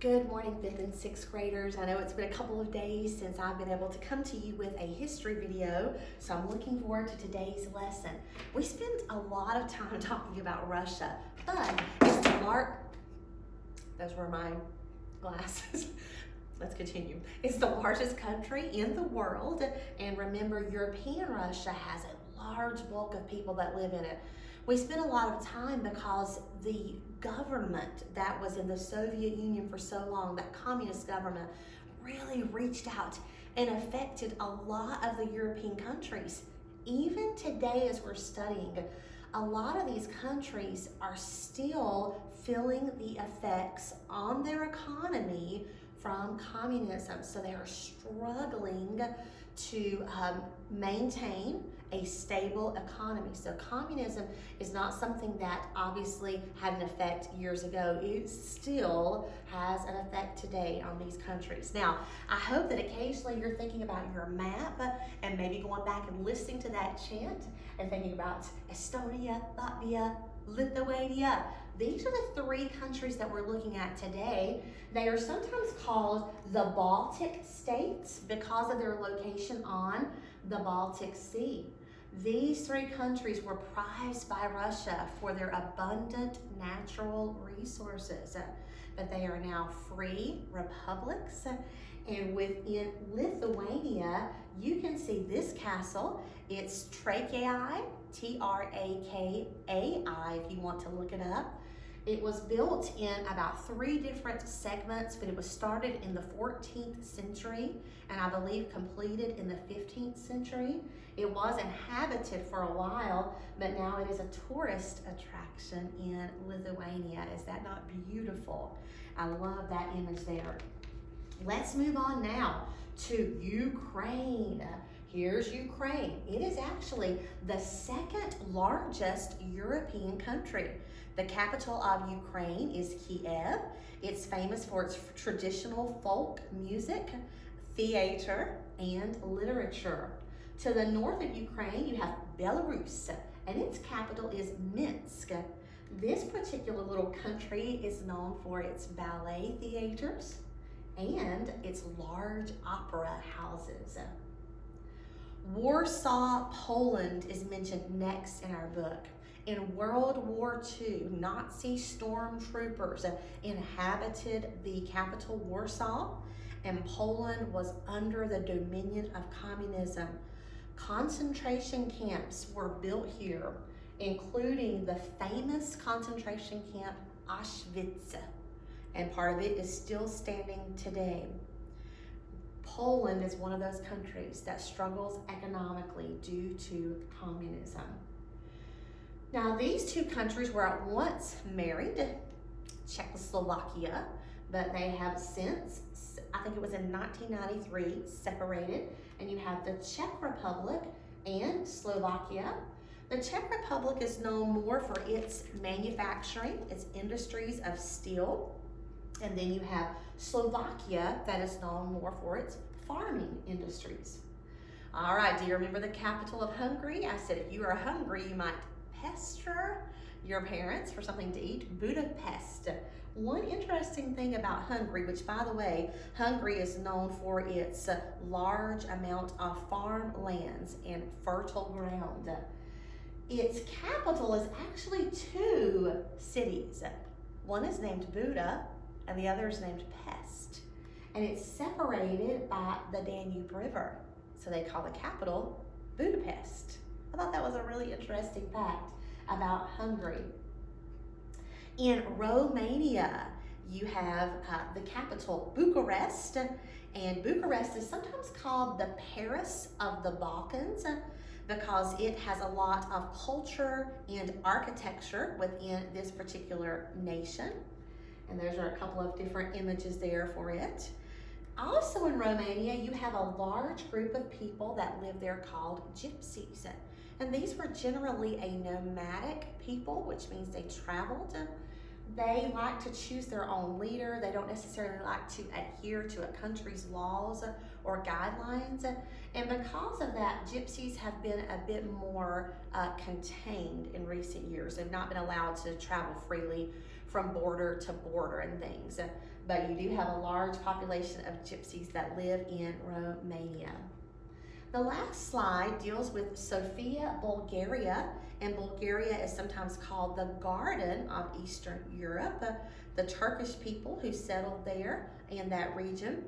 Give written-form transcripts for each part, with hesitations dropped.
Good morning, 5th and 6th graders. I know it's been a couple of days since I've been able to come to you with a history video, so I'm looking forward to today's lesson. We spent a lot of time talking about Russia, but it's those were my glasses. Let's continue. It's the largest country in the world, and remember, European Russia has a large bulk of people that live in it. We spent a lot of time because the government that was in the Soviet Union for so long, that communist government, really reached out and affected a lot of the European countries. Even today, as we're studying, a lot of these countries are still feeling the effects on their economy from communism. So they are struggling to maintain a stable economy. So communism is not something that obviously had an effect years ago. It still has an effect today on these countries. Now, I hope that occasionally you're thinking about your map and maybe going back and listening to that chant and thinking about Estonia, Latvia, Lithuania. These are the three countries that we're looking at today. They are sometimes called the Baltic states because of their location on the Baltic Sea. These three countries were prized by Russia for their abundant natural resources, but they are now free republics. And within Lithuania, you can see this castle. It's Trakai, Trakai, if you want to look it up. It was built in about 3 different segments, but it was started in the 14th century and I believe completed in the 15th century. It was inhabited for a while, but now it is a tourist attraction in Lithuania. Is that not beautiful? I love that image there. Let's move on now to Ukraine. Here's Ukraine. It is actually the second largest European country. The capital of Ukraine is Kiev. It's famous for its traditional folk music, theater, and literature. To the north of Ukraine, you have Belarus, and its capital is Minsk. This particular little country is known for its ballet theaters and its large opera houses. Warsaw, Poland is mentioned next in our book. In World War II, Nazi stormtroopers inhabited the capital Warsaw, and Poland was under the dominion of communism. Concentration camps were built here, including the famous concentration camp Auschwitz, and part of it is still standing today. Poland is one of those countries that struggles economically due to communism. Now, these two countries were at once married, Czechoslovakia, but they have since, I think it was in 1993, separated, and you have the Czech Republic and Slovakia. The Czech Republic is known more for its manufacturing, its industries of steel, and then you have Slovakia that is known more for its farming industries. All right, do you remember the capital of Hungary? I said if you are hungry, you might pester your parents for something to eat. Budapest. One interesting thing about Hungary, which by the way, Hungary is known for its large amount of farmlands and fertile ground. Its capital is actually 2 cities. One is named Buda and the other is named Pest. And it's separated by the Danube River. So they call the capital Budapest. I thought that was a really interesting fact about Hungary. In Romania, you have the capital Bucharest, and Bucharest is sometimes called the Paris of the Balkans because it has a lot of culture and architecture within this particular nation. And those are a couple of different images there for it. Also in Romania, you have a large group of people that live there called gypsies. And these were generally a nomadic people, which means they traveled. They like to choose their own leader. They don't necessarily like to adhere to a country's laws or guidelines. And because of that, gypsies have been a bit more contained in recent years. They've not been allowed to travel freely from border to border and things. But you do have a large population of gypsies that live in Romania. The last slide deals with Sofia, Bulgaria, and Bulgaria is sometimes called the Garden of Eastern Europe. The Turkish people who settled there in that region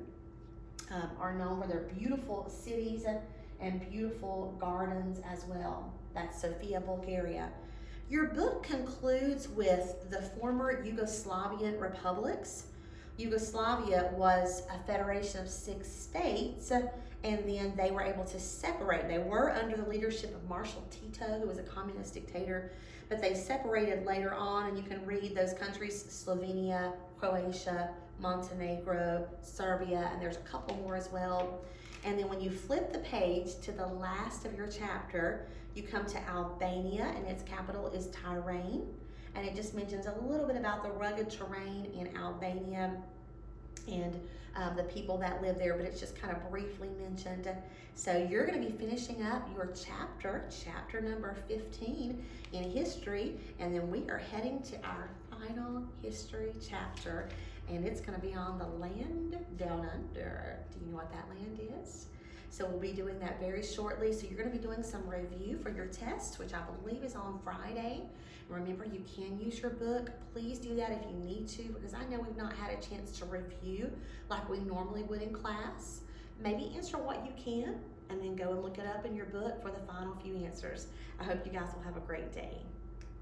are known for their beautiful cities and beautiful gardens as well. That's Sofia, Bulgaria. Your book concludes with the former Yugoslavian republics. Yugoslavia was a federation of 6 states, and then they were able to separate. They were under the leadership of Marshal Tito, who was a communist dictator, but they separated later on, and you can read those countries: Slovenia, Croatia, Montenegro, Serbia, and there's a couple more as well. And then when you flip the page to the last of your chapter, you come to Albania, and its capital is Tirana. And it just mentions a little bit about the rugged terrain in Albania and the people that live there, but it's just kind of briefly mentioned. So you're going to be finishing up your chapter number 15 in history, and then we are heading to our final history chapter, and it's going to be on the land down under. Do you know what that land is? So we'll be doing that very shortly. So you're going to be doing some review for your test, which I believe is on Friday. Remember, you can use your book. Please do that if you need to, because I know we've not had a chance to review like we normally would in class. Maybe answer what you can, and then go and look it up in your book for the final few answers. I hope you guys will have a great day.